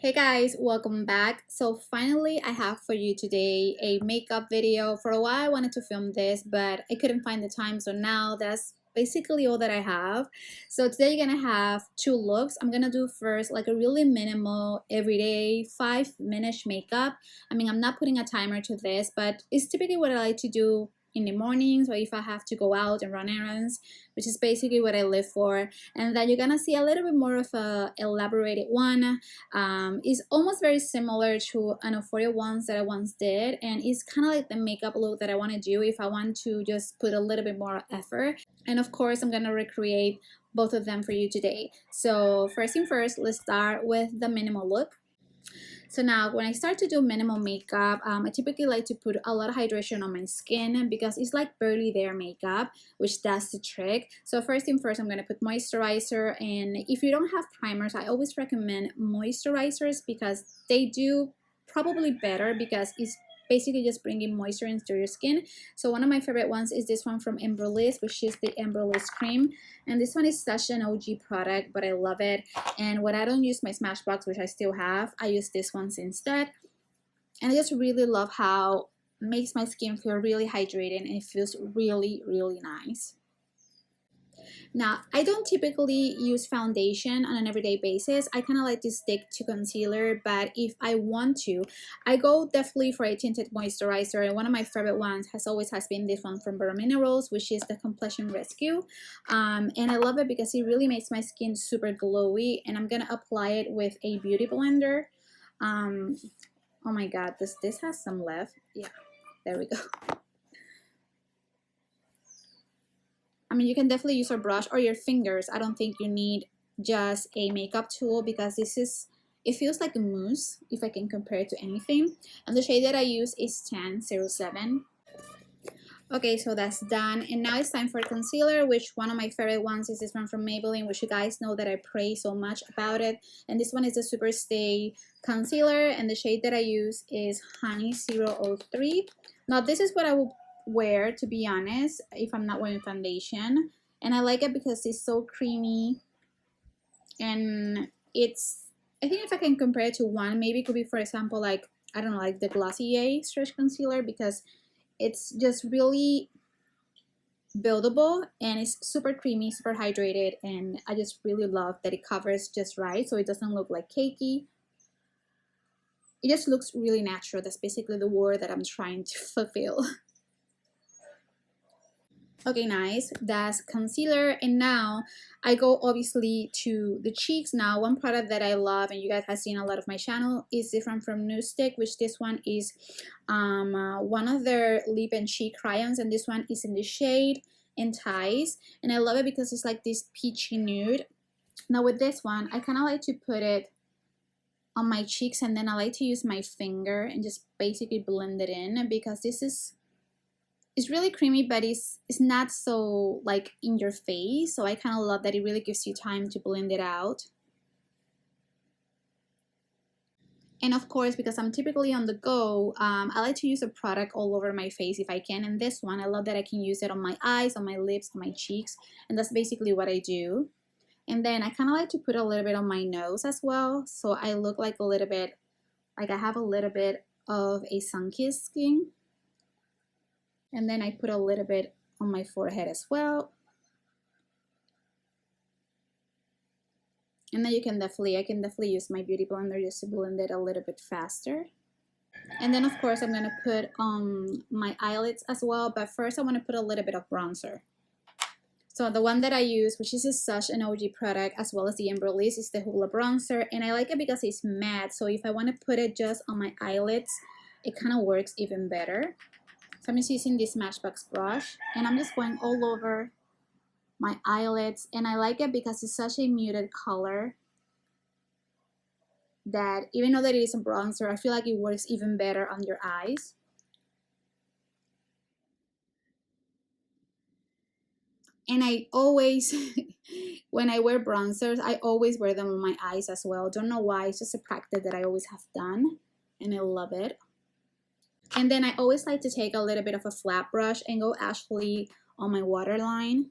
Hey guys, welcome back. So finally I have for you today a makeup video. For a while I wanted to film this, but I couldn't find the time, so now that's basically all that I have. So today you're gonna have two looks. I'm gonna do first like a really minimal everyday 5-minute makeup. I'm not putting a timer to this, but it's typically what I like to do in the mornings or if I have to go out and run errands, which is basically what I live for. And then you're gonna see a little bit more of a elaborated one. It's almost very similar to an euphoria ones that I once did, and it's kind of like the makeup look that I want to do if I want to just put a little bit more effort. And of course I'm gonna recreate both of them for you today. So first thing first, let's start with the minimal look. So now when I start to do minimal makeup, I typically like to put a lot of hydration on my skin because it's like barely there makeup, which does the trick. So first thing first, I'm going to put moisturizer, and if you don't have primers, I always recommend moisturizers because they do probably better because it's basically just bringing moisture into your skin. So one of my favorite ones is this one from Embryolisse, which is the Embryolisse cream, and this one is such an OG product, but I love it. And when I don't use my Smashbox, which I still have, I use this one instead. And I just really love how it makes my skin feel really hydrated and it feels really, really nice. Now, I don't typically use foundation on an everyday basis. I kind of like to stick to concealer, but if I want to, I go definitely for a tinted moisturizer. And one of my favorite ones has been this one from Bare Minerals, which is the Complexion Rescue. And I love it because it really makes my skin super glowy. And I'm gonna apply it with a beauty blender. Oh my God, this has some left. Yeah, there we go. You can definitely use your brush or your fingers. I don't think you need just a makeup tool because it feels like a mousse if I can compare it to anything. And the shade that I use is 1007. Okay, so that's done. And now it's time for concealer, which one of my favorite ones is this one from Maybelline, which you guys know that I praise so much about it. And this one is the Super Stay Concealer, and the shade that I use is Honey 003. Now, this is what I will wear, to be honest, if I'm not wearing foundation. And I like it because it's so creamy. And I think if I can compare it to one, maybe it could be, for example, like, I don't know, like the Glossier Stretch Concealer, because it's just really buildable and it's super creamy, super hydrated, and I just really love that it covers just right so it doesn't look like cakey. It just looks really natural. That's basically the word that I'm trying to fulfill. Okay, nice. That's concealer. And now I go obviously to the cheeks. Now, one product that I love and you guys have seen a lot of my channel is different from Newstick, which this one is one of their lip and cheek crayons, and this one is in the shade Entice. And I love it because it's like this peachy nude. Now with this one, I kind of like to put it on my cheeks, and then I like to use my finger and just basically blend it in because it's really creamy, but it's not so like in your face. So I kind of love that it really gives you time to blend it out. And of course, because I'm typically on the go, I like to use a product all over my face if I can. And this one, I love that I can use it on my eyes, on my lips, on my cheeks. And that's basically what I do. And then I kind of like to put a little bit on my nose as well. So I look like a little bit, like I have a little bit of a sun-kissed skin. And then I put a little bit on my forehead as well. And then I can definitely use my beauty blender just to blend it a little bit faster. And then of course I'm gonna put on my eyelids as well, but first I want to put a little bit of bronzer. So the one that I use, which is such an OG product, as well as the Embryolisse, is the Hoola bronzer, and I like it because it's matte. So if I want to put it just on my eyelids, it kind of works even better. So I'm just using this Smashbox brush, and I'm just going all over my eyelids, and I like it because it's such a muted color that even though that it is a bronzer, I feel like it works even better on your eyes. And I always, when I wear bronzers, I always wear them on my eyes as well. Don't know why, it's just a practice that I always have done, and I love it. And then I always like to take a little bit of a flat brush and go actually on my waterline.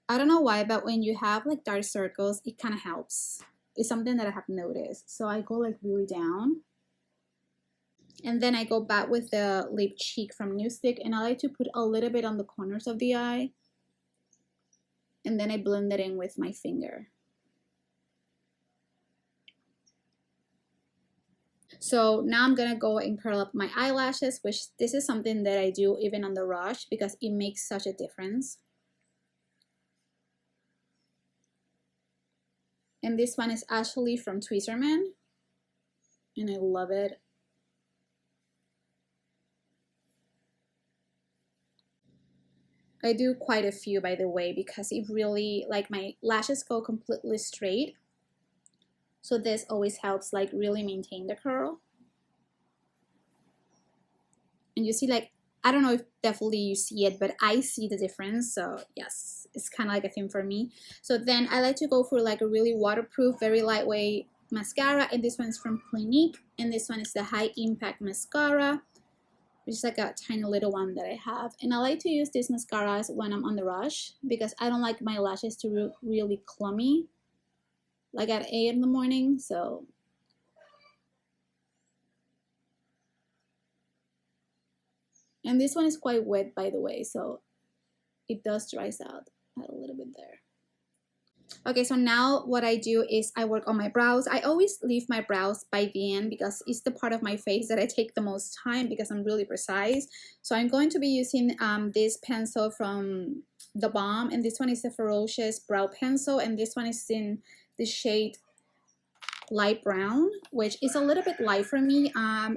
I don't know why, but when you have like dark circles, it kind of helps. is something that I have noticed. So I go like really down. And then I go back with the lip cheek from Newstick, and I like to put a little bit on the corners of the eye. And then I blend it in with my finger. So now I'm gonna go and curl up my eyelashes, which this is something that I do even on the rush because it makes such a difference. And this one is actually from Tweezerman, and I love it. I do quite a few, by the way, because it really, like, my lashes go completely straight. So this always helps like really maintain the curl. And you see, like, I don't know if definitely you see it, but I see the difference. So yes, it's kind of like a thing for me. So then I like to go for like a really waterproof, very lightweight mascara. And this one is from Clinique. And this one is the High Impact Mascara, which is like a tiny little one that I have. And I like to use these mascaras when I'm on the rush because I don't like my lashes to really clummy, like at 8 in the morning. So and this one is quite wet, by the way, so it does dries out a little bit there. Okay, so now what I do is I work on my brows. I always leave my brows by the end because it's the part of my face that I take the most time because I'm really precise. So I'm going to be using this pencil from The Balm, and this one is a Ferocious Brow Pencil, and this one is in the shade Light Brown, which is a little bit light for me.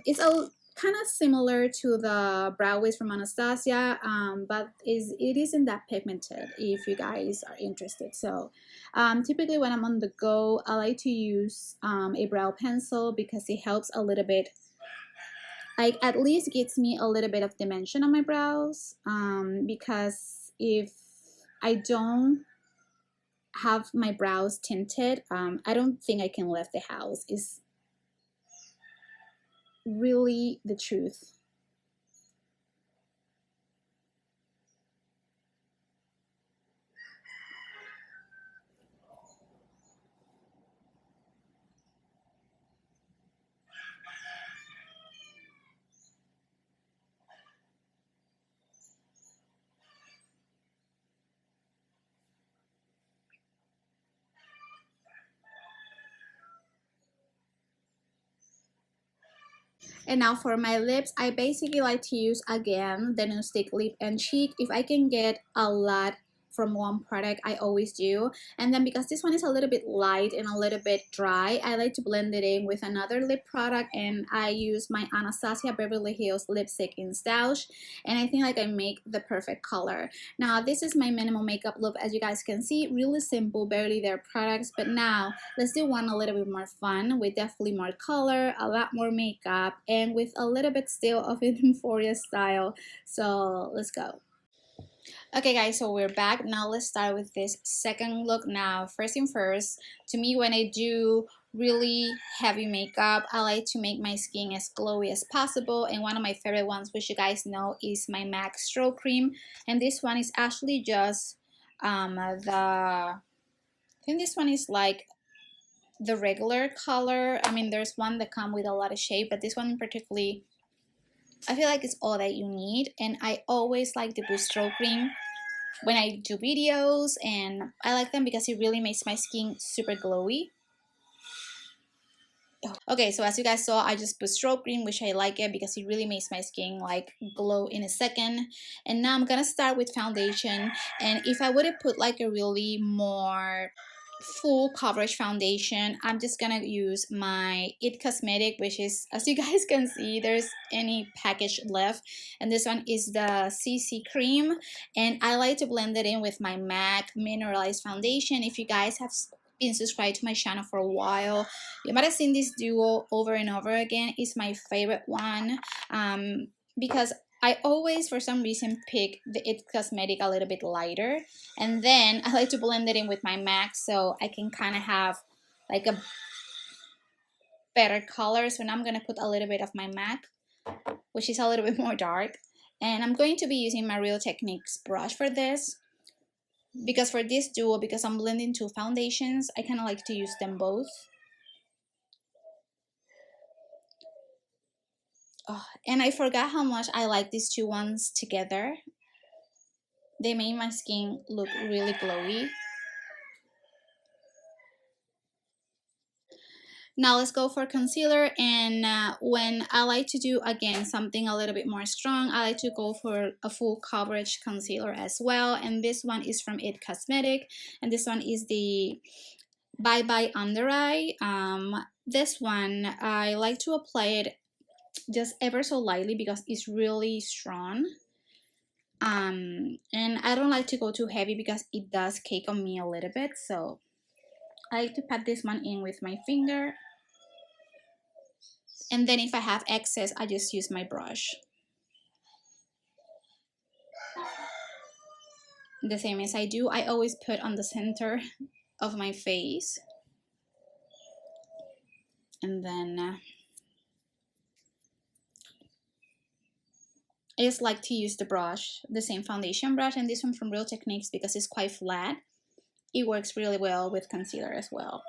It's a kind of similar to the brow wiz from Anastasia, but it isn't that pigmented if you guys are interested. So typically when I'm on the go, I like to use a brow pencil because it helps a little bit, like at least gives me a little bit of dimension on my brows, because if I don't have my brows tinted, I don't think I can leave the house. Is really the truth. And now for my lips, I basically like to use again the Newstick Lip and Cheek. If I can get a lot from one product, I always do. And then because this one is a little bit light and a little bit dry, I like to blend it in with another lip product, and I use my Anastasia Beverly Hills Lipstick in Stoush, and I think like I make the perfect color. Now this is my minimal makeup look. As you guys can see, really simple, barely there products, but now let's do one a little bit more fun with definitely more color, a lot more makeup, and with a little bit still of an Euphoria style. So let's go. Okay guys, so we're back. Now let's start with this second look. Now first thing first, to me when I do really heavy makeup, I like to make my skin as glowy as possible, and one of my favorite ones, which you guys know, is my MAC Stroke Cream, and this one is actually just I think this one is like the regular color. I mean, there's one that come with a lot of shade, but this one in particularly, I feel like it's all that you need. And I always like the Boost Stroke Cream when I do videos, and I like them because it really makes my skin super glowy. Okay, so as you guys saw, I just put Stroke Cream, which I like it because it really makes my skin like glow in a second. And now I'm gonna start with foundation, and if I would have put like a really more full coverage foundation, I'm just gonna use my It Cosmetic, which is, as you guys can see, there's any package left, and this one is the CC cream, and I like to blend it in with my MAC mineralized foundation. If you guys have been subscribed to my channel for a while, you might have seen this duo over and over again. It's my favorite one, because I always, for some reason, pick the It Cosmetic a little bit lighter. And then I like to blend it in with my MAC so I can kind of have like a better color. So now I'm going to put a little bit of my MAC, which is a little bit more dark. And I'm going to be using my Real Techniques brush for this. because for this duo, because I'm blending two foundations, I kind of like to use them both. Oh, and I forgot how much I like these two ones together. They made my skin look really glowy. Now let's go for concealer, and when I like to do again something a little bit more strong, I like to go for a full coverage concealer as well, and this one is from It Cosmetic, and this one is the Bye Bye Under Eye. This one I like to apply it just ever so lightly because it's really strong. And I don't like to go too heavy because it does cake on me a little bit, so I like to pat this one in with my finger. And then if I have excess, I just use my brush. The same as I do, I always put on the center of my face. And then I just like to use the brush, the same foundation brush, and this one from Real Techniques because it's quite flat. It works really well with concealer as well.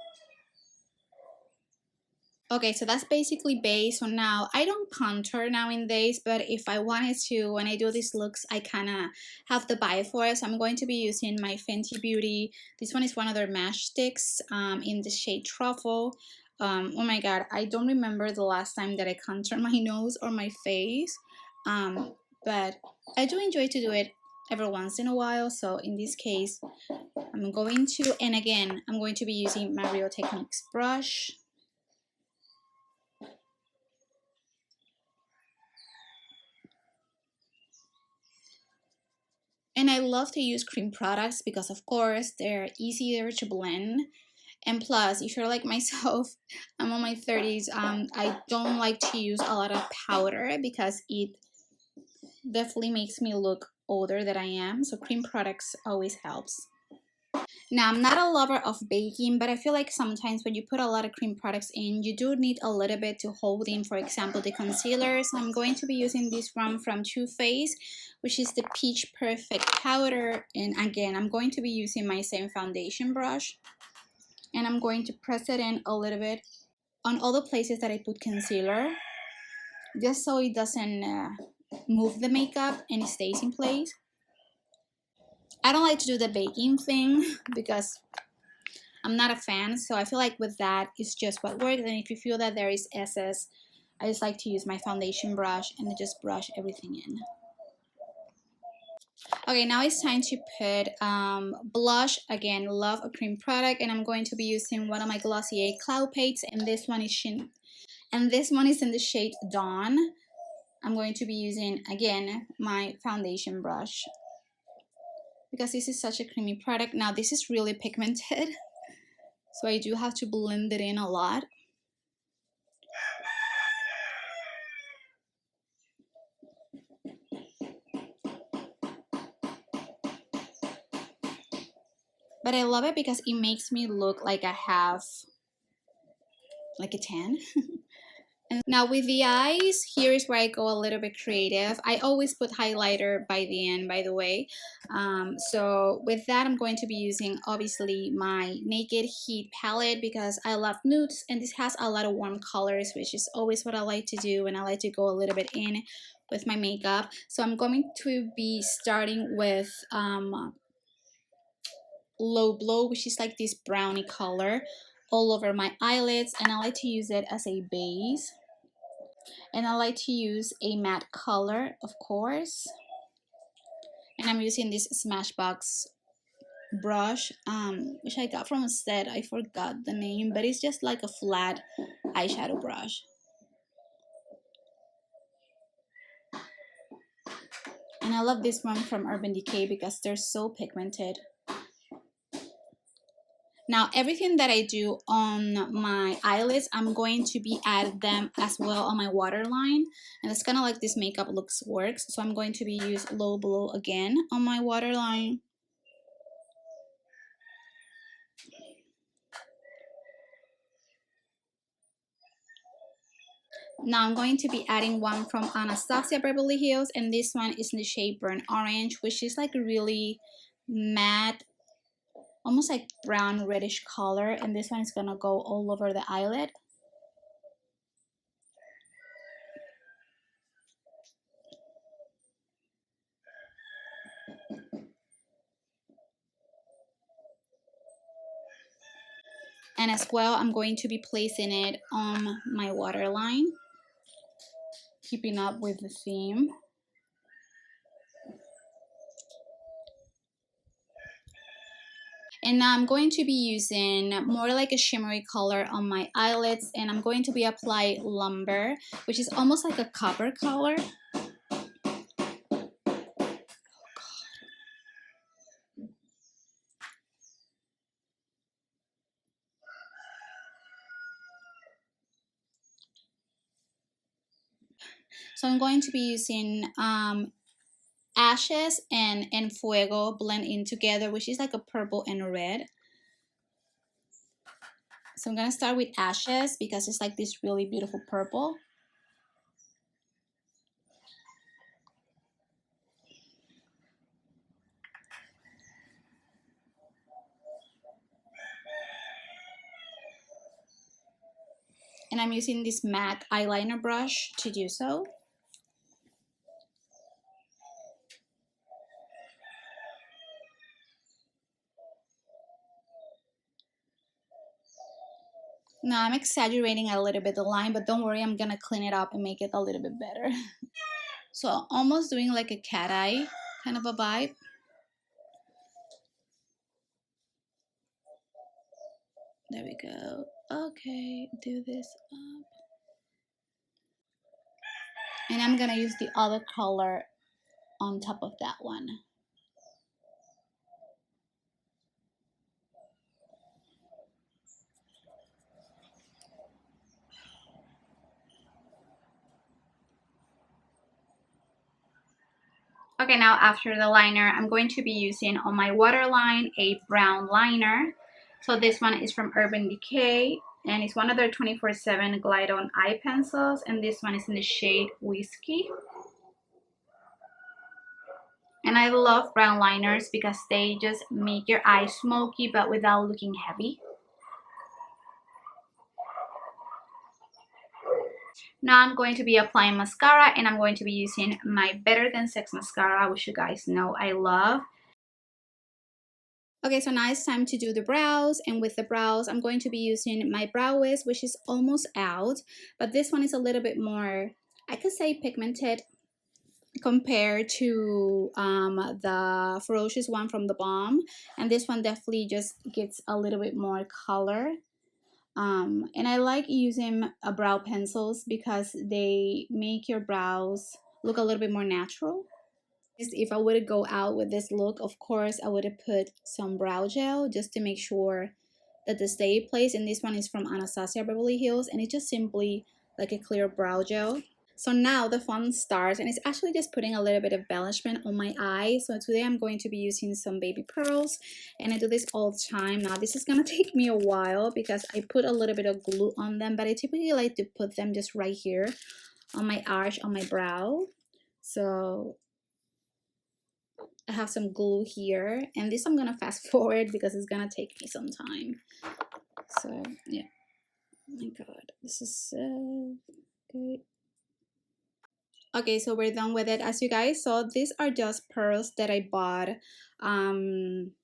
Okay, so that's basically base. So now I don't contour nowadays, but if I wanted to, when I do these looks, I kind of have the vibe for it. So I'm going to be using my Fenty Beauty. This one is one of their Mash Sticks in the shade Truffle. Oh my god, I don't remember the last time that I contoured my nose or my face, but I do enjoy to do it every once in a while. So in this case, I'm going to, and again, I'm going to be using my Real Techniques brush. And I love to use cream products because, of course, they're easier to blend. And plus, if you're like myself, I'm on my 30s, I don't like to use a lot of powder because it definitely makes me look older than I am. So cream products always helps. Now, I'm not a lover of baking, but I feel like sometimes when you put a lot of cream products in, you do need a little bit to hold in, for example, the concealer. So I'm going to be using this one from Too Faced, which is the Peach Perfect Powder. And again, I'm going to be using my same foundation brush. And I'm going to press it in a little bit on all the places that I put concealer, just so it doesn't move the makeup and it stays in place. I don't like to do the baking thing because I'm not a fan, so I feel like with that, it's just what works. And if you feel that there is excess, I just like to use my foundation brush and just brush everything in. Okay, now it's time to put blush. Again, love a cream product, and I'm going to be using one of my Glossier Cloud Paints, and this one is in the shade Dawn. I'm going to be using, again, my foundation brush because this is such a creamy product. Now, this is really pigmented, so I do have to blend it in a lot. But I love it because it makes me look like I have like a tan. And now with the eyes, here is where I go a little bit creative. I always put highlighter by the end, by the way. So with that, I'm going to be using obviously my Naked Heat palette because I love nudes, and this has a lot of warm colors, which is always what I like to do, and I like to go a little bit in with my makeup. So I'm going to be starting with Low Blow, which is like this brownie color all over my eyelids, and I like to use it as a base. And I like to use a matte color, of course, and I'm using this Smashbox brush, which I got from a set. I forgot the name, but it's just like a flat eyeshadow brush. And I love this one from Urban Decay because they're so pigmented. Now, everything that I do on my eyelids, I'm going to be adding them as well on my waterline. And it's kind of like this makeup looks works. So I'm going to be use Low Blow again on my waterline. Now I'm going to be adding one from Anastasia Beverly Hills, and this one is in the shade Burnt Orange, which is like really matte almost like brown reddish color, and this one is gonna go all over the eyelid. And as well, I'm going to be placing it on my waterline, keeping up with the theme. And now I'm going to be using more like a shimmery color on my eyelids, and I'm going to be applying lumber, which is almost like a copper color. So I'm going to be using ashes and fuego blend in together, which is like a purple and red. So I'm gonna start with ashes because it's like this really beautiful purple. And I'm using this MAC eyeliner brush to do so. Now I'm exaggerating a little bit the line, but don't worry, I'm gonna clean it up and make it a little bit better. So almost doing like a cat eye kind of a vibe. There we go. Okay, do this up. And I'm gonna use the other color on top of that one. Okay, now after the liner, I'm going to be using on my waterline a brown liner. So this one is from Urban Decay, and it's one of their 24/7 Glide On eye pencils, and this one is in the shade Whiskey. And I love brown liners because they just make your eyes smoky but without looking heavy. Now I'm going to be applying mascara, and I'm going to be using my Better Than Sex mascara, which you guys know I love. Okay, so now it's time to do the brows, and with the brows, I'm going to be using my Brow Wiz, which is almost out, but this one is a little bit more, I could say, pigmented compared to the Ferocious one from the Balm, and this one definitely just gets a little bit more color. And I like using brow pencils because they make your brows look a little bit more natural. If I were to go out with this look, of course, I would have put some brow gel just to make sure that the stay place. And this one is from Anastasia Beverly Hills, and it's just simply like a clear brow gel. So now the fun starts, and it's actually just putting a little bit of embellishment on my eye. So today I'm going to be using some baby pearls, and I do this all the time. Now this is gonna take me a while because I put a little bit of glue on them, but I typically like to put them just right here on my arch on my brow. So I have some glue here, and this I'm gonna fast forward because it's gonna take me some time. So yeah, oh my god, this is so good. Okay, so we're done with it. As you guys saw, these are just pearls that I bought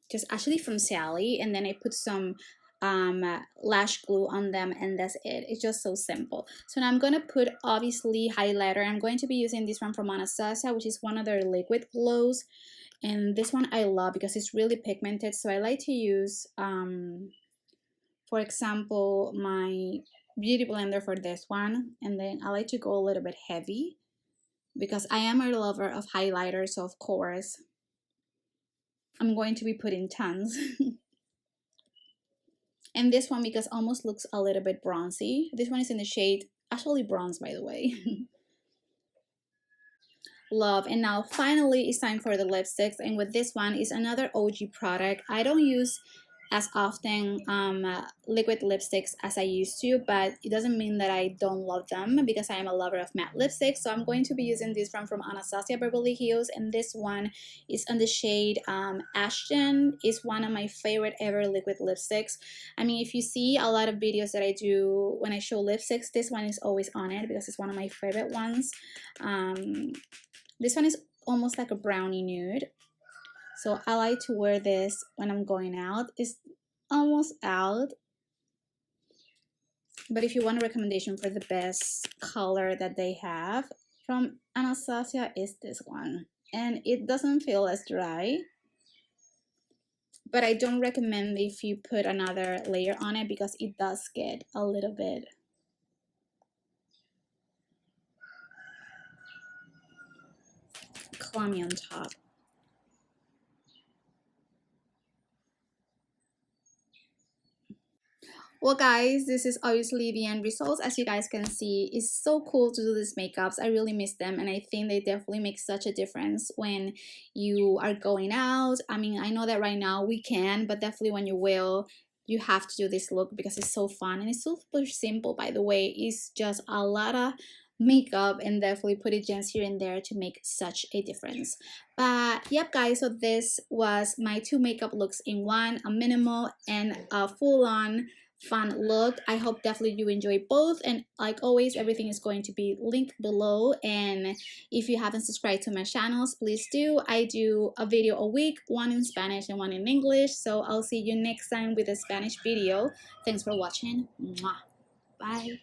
just actually from Sally, and then I put some lash glue on them, and that's it. It's just so simple. So now I'm gonna put obviously highlighter. I'm going to be using this one from Anastasia, which is one of their liquid glows, and this one I love because it's really pigmented. So I like to use for example, my beauty blender for this one, and then I like to go a little bit heavy because I am a lover of highlighters, so of course I'm going to be putting tons. And this one, because almost looks a little bit bronzy. This one is in the shade, actually bronze by the way. Love. And now finally it's time for the lipsticks, and with this one is another OG product. I don't use as often liquid lipsticks as I used to, but it doesn't mean that I don't love them because I am a lover of matte lipsticks. So I'm going to be using this one from Anastasia Beverly Hills, and this one is on the shade Ashton. Is one of my favorite ever liquid lipsticks. I mean, if you see a lot of videos that I do when I show lipsticks, this one is always on it because it's one of my favorite ones. This one is almost like a brownie nude. So I like to wear this when I'm going out. It's almost out. But if you want a recommendation for the best color that they have from Anastasia, is this one. And it doesn't feel as dry. But I don't recommend if you put another layer on it because it does get a little bit clammy on top. Well, guys, this is obviously the end results. As you guys can see, it's so cool to do these makeups. I really miss them, and I think they definitely make such a difference when you are going out. I mean, I know that right now we can, but definitely when you will, you have to do this look because it's so fun and it's super simple, by the way. It's just a lot of makeup and definitely put it gems here and there to make such a difference. But yep, guys, so this was my two makeup looks in one, a minimal and a full-on fun look. I hope definitely you enjoy both, and like always, everything is going to be linked below. And if you haven't subscribed to my channels, please do. I do a video a week, one in Spanish and one in English, so I'll see you next time with a Spanish video. Thanks for watching. Mwah. Bye.